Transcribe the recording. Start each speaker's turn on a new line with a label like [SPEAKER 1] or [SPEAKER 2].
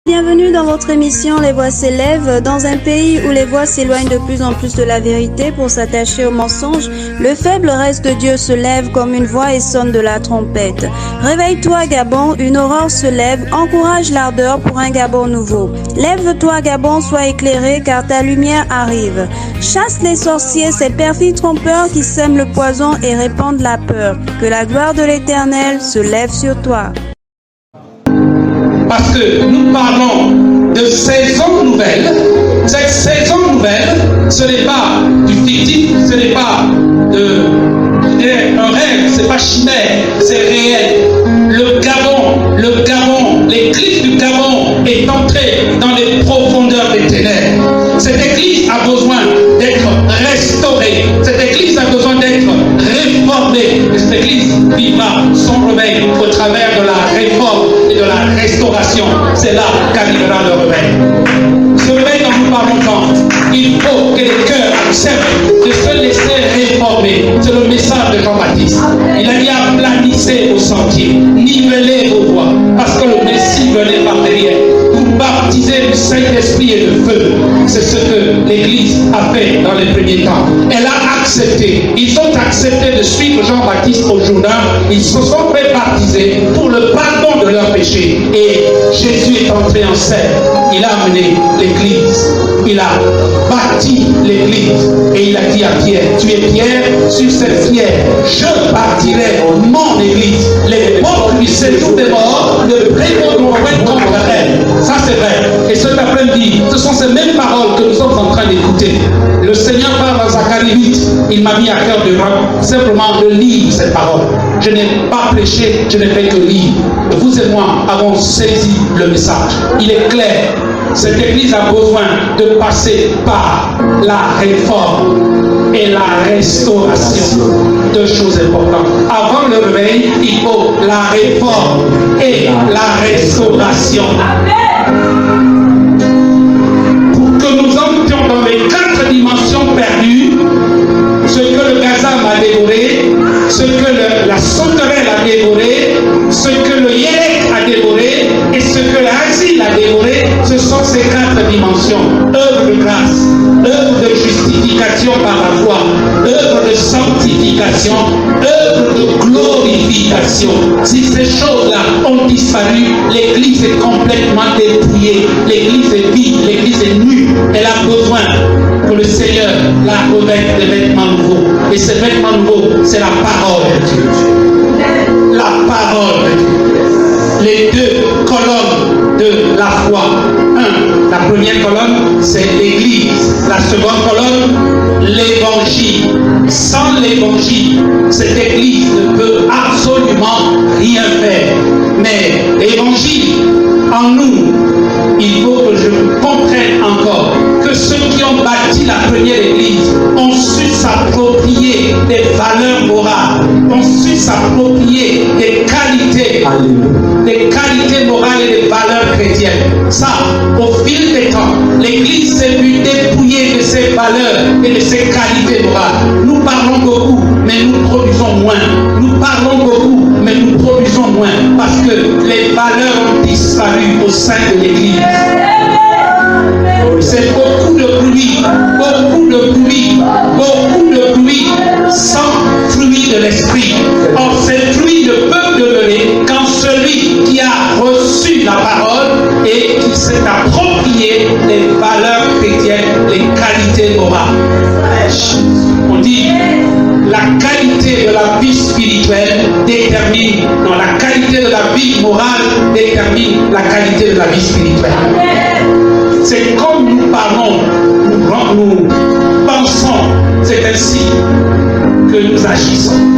[SPEAKER 1] Bienvenue dans votre émission Les Voix s'élèvent. Dans un pays où les voix s'éloignent de plus en plus de la vérité pour s'attacher au mensonge, le faible reste de Dieu se lève comme une voix et sonne de la trompette. Réveille-toi Gabon, une aurore se lève, encourage l'ardeur pour un Gabon nouveau. Lève-toi Gabon, sois éclairé car ta lumière arrive. Chasse les sorciers, ces perfides trompeurs qui sèment le poison et répandent la peur. Que la gloire de l'Éternel se lève sur toi.
[SPEAKER 2] Parce que nous parlons de saison nouvelle. Cette saison nouvelle, ce n'est pas du fictif, ce n'est pas un rêve, ce n'est pas chimère, c'est réel. Le Gabon, l'église du Gabon est entrée dans les profondeurs des ténèbres. Cette église a besoin d'être restaurée. Cette église a besoin d'être réformée. Et cette église vivra son réveil au travers de la réforme et de la restauration. C'est là qu'arrivera le réveil. Ce réveil dont nous parlons tant, il faut que les cœurs acceptent de se laisser réformer. C'est le message de Jean-Baptiste. Il a dit aplanissez vos sentiers, nivelez vos voies, parce que le Messie venait par derrière. Vous baptisez du Saint-Esprit et de feu. C'est ce que l'Église a fait dans les premiers temps. Elle a accepté. Ils ont accepté de suivre Jean-Baptiste au Jourdain. Ils se sont fait baptiser pour le pardon de leurs péchés. Et Jésus est entré en scène. Il a amené l'Église. Il a bâti l'Église. Et il a dit à Pierre, tu es Pierre, sur cette pierre, je bâtirai mon Église. Les portes du séjour des morts ne prévaudront point contre elle. Ça c'est vrai. Et cet après-midi, ce sont ces mêmes paroles que nous sommes en train d'écouter. Le Seigneur parle dans Zacharie 8. Il m'a mis à cœur de simplement de lire ces paroles. Je n'ai pas prêché, je n'ai fait que lire. Vous et moi avons saisi le message. Il est clair. Cette église a besoin de passer par la réforme et la restauration. Deux choses importantes. Avant le réveil, il faut la réforme et la restauration. Pour que nous entrions dans les 4 dimensions perdues, ce que le Gaza m'a dévoré, ce que la sauterelle a dévoré, ce que le Yélek a dévoré et ce que l'asile a dévoré, ce sont ces 4 dimensions. Œuvre de grâce, œuvre de justification par la foi, œuvre de sanctification, œuvre de glorification. Si ces choses-là ont disparu, l'Église est complètement dépouillée, l'Église est vide, l'Église est nue. Elle a besoin que le Seigneur la revête de vêtements nouveaux. Et ces vêtements nouveaux, c'est la parole de Dieu. La parole de Dieu. Les 2 colonnes de la foi. La première colonne, c'est l'Église. La seconde colonne, l'Évangile. Sans l'Évangile, cette Église ne peut absolument rien faire. Mais l'Évangile, en nous, il faut que je comprenne encore que ceux qui ont bâti la première Église ont su s'approprier des valeurs morales, ont su s'approprier des qualités morales et des valeurs chrétiennes. Ça, au fil des temps, l'Église s'est vue dépouillée de ses valeurs et de ses qualités morales. Nous parlons beaucoup, mais nous produisons moins. Nous parlons beaucoup, mais nous produisons moins parce que les valeurs ont disparu au sein de l'Église. C'est beaucoup de pluie, sans fruit de l'esprit. Or, ces fruits ne peuvent demeurer qu'en celui qui a reçu la parole et qui s'est approprié les valeurs chrétiennes, les qualités morales. On dit la qualité de la vie spirituelle détermine, non, la qualité de la vie morale détermine la qualité de la vie spirituelle. C'est comme nous parlons, nous pensons, c'est ainsi que nous agissons.